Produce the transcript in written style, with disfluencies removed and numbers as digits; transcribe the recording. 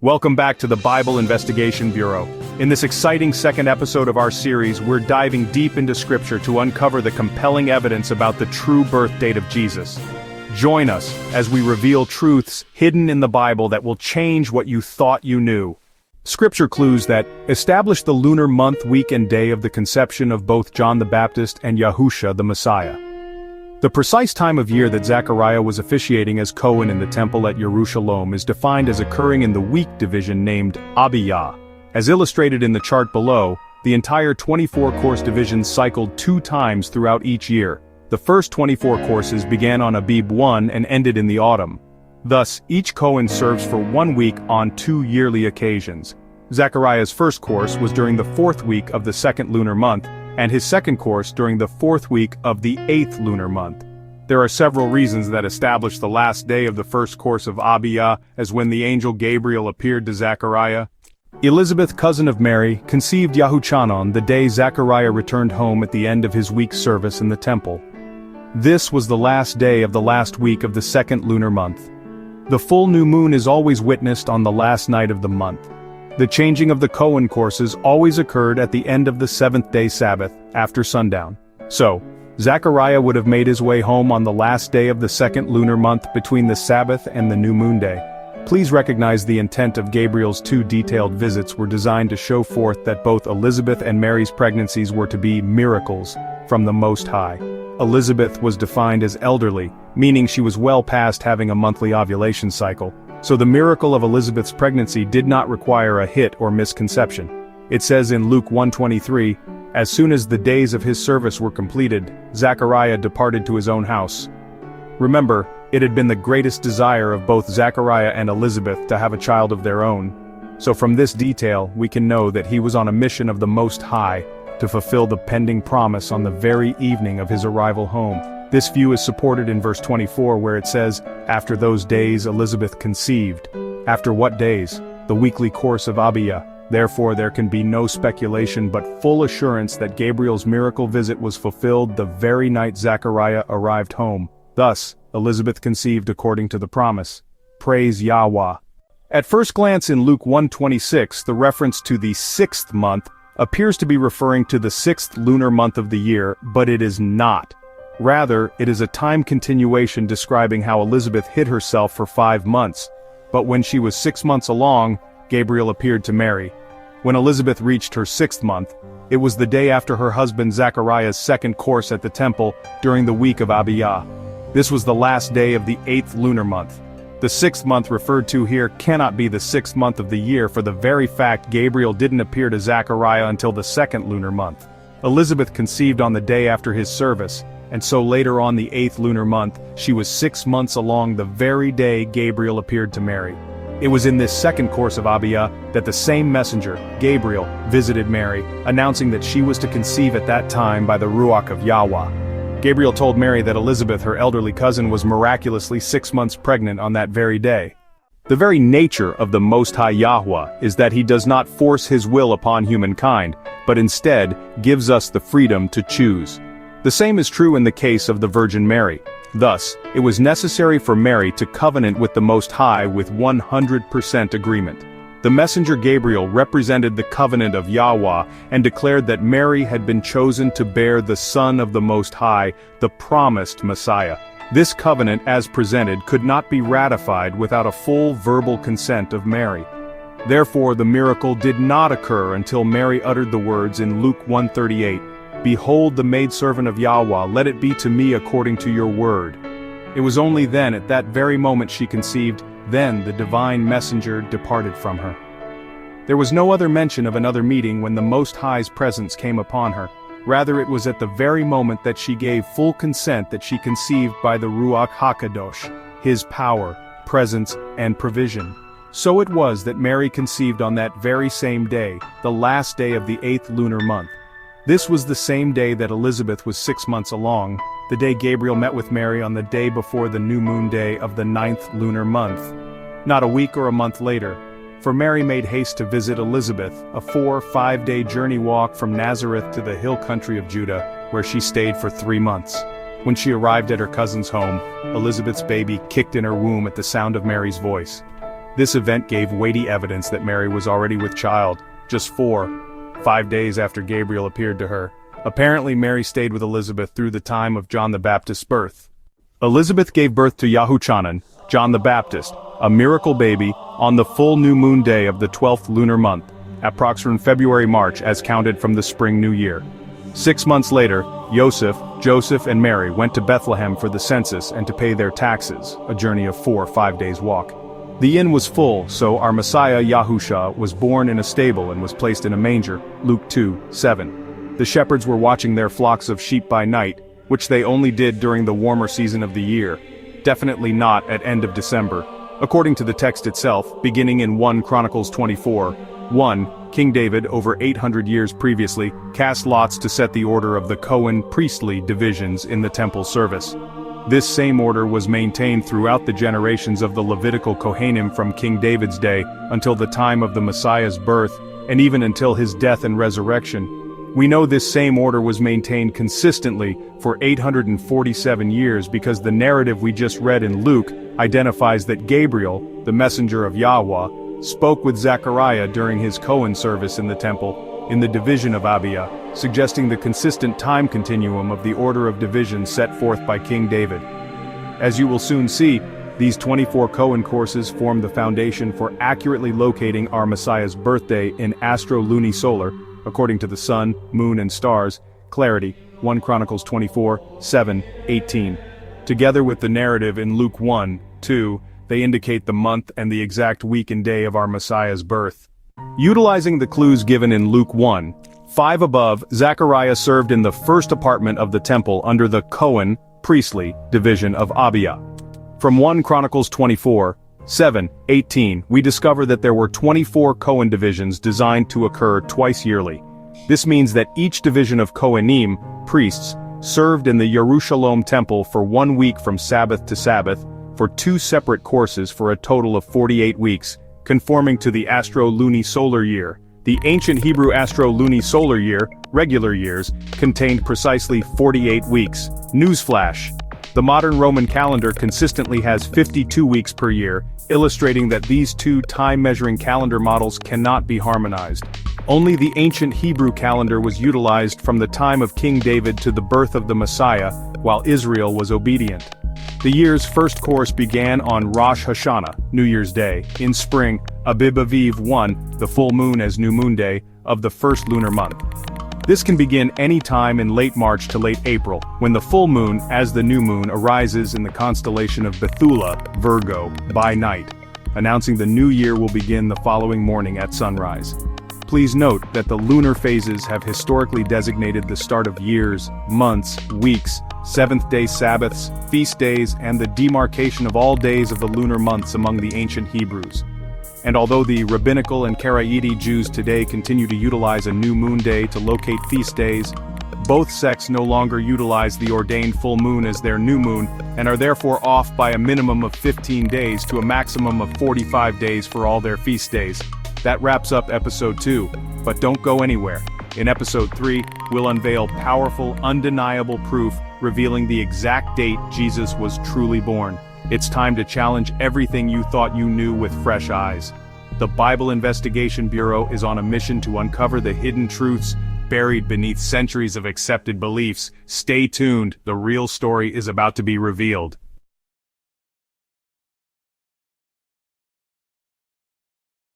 Welcome back to the Bible Investigation Bureau. In this exciting second episode of our series, we're diving deep into Scripture to uncover the compelling evidence about the true birth date of Jesus. Join us as we reveal truths hidden in the Bible that will change what you thought you knew. Scripture clues that establish the lunar month, week, and day of the conception of both John the Baptist and Yahusha the Messiah. The precise time of year that Zechariah was officiating as Cohen in the temple at Jerusalem is defined as occurring in the week division named Abiyah. As illustrated in the chart below, the entire 24-course division cycled 2 times throughout each year. The first 24 courses began on Abib 1 and ended in the autumn. Thus, each Cohen serves for 1 week on 2 yearly occasions. Zechariah's first course was during the 4th week of the 2nd lunar month, and his second course during the 4th week of the 8th lunar month. There are several reasons that establish the last day of the first course of Abiyah as when the angel Gabriel appeared to Zechariah. Elizabeth, cousin of Mary, conceived Yahuchanan the day Zechariah returned home at the end of his week's service in the temple. This was the last day of the last week of the 2nd lunar month. The full new moon is always witnessed on the last night of the month. The changing of the Cohen courses always occurred at the end of the 7th-day Sabbath, after sundown. So, Zechariah would have made his way home on the last day of the 2nd lunar month between the Sabbath and the new moon day. Please recognize the intent of Gabriel's 2 detailed visits were designed to show forth that both Elizabeth and Mary's pregnancies were to be miracles from the Most High. Elizabeth was defined as elderly, meaning she was well past having a monthly ovulation cycle. So the miracle of Elizabeth's pregnancy did not require a hit or misconception. It says in Luke 1:23, "As soon as the days of his service were completed, Zechariah departed to his own house." Remember, it had been the greatest desire of both Zechariah and Elizabeth to have a child of their own. So from this detail, we can know that he was on a mission of the Most High to fulfill the pending promise on the very evening of his arrival home. This view is supported in verse 24 where it says, "After those days Elizabeth conceived." After what days? The weekly course of Abiyah. Therefore there can be no speculation but full assurance that Gabriel's miracle visit was fulfilled the very night Zechariah arrived home. Thus, Elizabeth conceived according to the promise. Praise Yahweh. At first glance in Luke 1:26, the reference to the 6th month appears to be referring to the 6th lunar month of the year, but it is not. Rather, it is a time continuation describing how Elizabeth hid herself for 5 months. But when she was 6 months along, Gabriel appeared to Mary. When Elizabeth reached her 6th month, it was the day after her husband Zechariah's second course at the temple during the week of Abiyah. This was the last day of the 8th lunar month. The 6th month referred to here cannot be the 6th month of the year for the very fact Gabriel didn't appear to Zechariah until the 2nd lunar month. Elizabeth conceived on the day after his service, and so later on the 8th lunar month, she was 6 months along the very day Gabriel appeared to Mary. It was in this second course of Abiyah that the same messenger, Gabriel, visited Mary, announcing that she was to conceive at that time by the Ruach of Yahweh. Gabriel told Mary that Elizabeth, her elderly cousin, was miraculously 6 months pregnant on that very day. The very nature of the Most High Yahweh is that he does not force his will upon humankind, but instead gives us the freedom to choose. The same is true in the case of the Virgin Mary. Thus, it was necessary for Mary to covenant with the Most High with 100% agreement. The messenger Gabriel represented the covenant of Yahweh and declared that Mary had been chosen to bear the Son of the Most High, the promised Messiah. This covenant, as presented, could not be ratified without a full verbal consent of Mary. Therefore, the miracle did not occur until Mary uttered the words in Luke 1:38, "Behold the maidservant of Yahweh, let it be to me according to your word." It was only then, at that very moment she conceived, then the divine messenger departed from her. There was no other mention of another meeting when the Most High's presence came upon her. Rather, it was at the very moment that she gave full consent that she conceived by the Ruach HaKadosh, his power, presence, and provision. So it was that Mary conceived on that very same day, the last day of the 8th lunar month. This was the same day that Elizabeth was 6 months along, the day Gabriel met with Mary on the day before the new moon day of the 9th lunar month. Not a week or a month later, for Mary made haste to visit Elizabeth, a 4-5-day journey walk from Nazareth to the hill country of Judah, where she stayed for 3 months. When she arrived at her cousin's home, Elizabeth's baby kicked in her womb at the sound of Mary's voice. This event gave weighty evidence that Mary was already with child, just 5 days after Gabriel appeared to her. Apparently Mary stayed with Elizabeth through the time of John the Baptist's birth. Elizabeth gave birth to Yahuchanan, John the Baptist, a miracle baby, on the full new moon day of the 12th lunar month, approximately February-March as counted from the spring new year. 6 months later, Joseph and Mary went to Bethlehem for the census and to pay their taxes, a journey of 5 days' walk. The inn was full, so our Messiah Yahusha was born in a stable and was placed in a manger, Luke 2:7. The shepherds were watching their flocks of sheep by night, which they only did during the warmer season of the year, definitely not at end of December. According to the text itself, beginning in 1 Chronicles 24:1, King David, over 800 years previously, cast lots to set the order of the Cohen priestly divisions in the temple service. This same order was maintained throughout the generations of the Levitical Kohanim from King David's day until the time of the Messiah's birth, and even until his death and resurrection. We know this same order was maintained consistently for 847 years because the narrative we just read in Luke identifies that Gabriel, the messenger of Yahweh, spoke with Zechariah during his Cohen service in the temple, in the division of Abia, suggesting the consistent time continuum of the order of division set forth by King David. As you will soon see, these 24 Cohen courses form the foundation for accurately locating our Messiah's birthday in astro-lunisolar, according to the sun, moon and stars, clarity, 1 Chronicles 24:7-18. Together with the narrative in Luke 1:2, they indicate the month and the exact week and day of our Messiah's birth. Utilizing the clues given in Luke 1:5 above, Zechariah served in the first apartment of the temple under the Cohen priestly division of Abia. From 1 Chronicles 24:7-18, we discover that there were 24 Cohen divisions designed to occur twice yearly. This means that each division of Kohanim, priests, served in the Yerushalayim temple for 1 week from Sabbath to Sabbath, for 2 separate courses for a total of 48 weeks, conforming to the astro-lunisolar year. The ancient Hebrew astro-lunisolar year, regular years, contained precisely 48 weeks. Newsflash: the modern Roman calendar consistently has 52 weeks per year, illustrating that these two time-measuring calendar models cannot be harmonized. Only the ancient Hebrew calendar was utilized from the time of King David to the birth of the Messiah, while Israel was obedient. The year's first course began on Rosh Hashanah, New Year's Day, in spring, Abib Aviv 1, the full moon as new moon day, of the first lunar month. This can begin any time in late March to late April, when the full moon, as the new moon, arises in the constellation of Bethula, Virgo, by night, announcing the new year will begin the following morning at sunrise. Please note that the lunar phases have historically designated the start of years, months, weeks, seventh-day Sabbaths, feast days, and the demarcation of all days of the lunar months among the ancient Hebrews. And although the rabbinical and Karaite Jews today continue to utilize a new moon day to locate feast days, both sects no longer utilize the ordained full moon as their new moon, and are therefore off by a minimum of 15 days to a maximum of 45 days for all their feast days. That wraps up episode 2, but don't go anywhere. In episode 3, we'll unveil powerful, undeniable proof revealing the exact date Jesus was truly born. It's time to challenge everything you thought you knew with fresh eyes. The Bible Investigation Bureau is on a mission to uncover the hidden truths buried beneath centuries of accepted beliefs. Stay tuned, the real story is about to be revealed.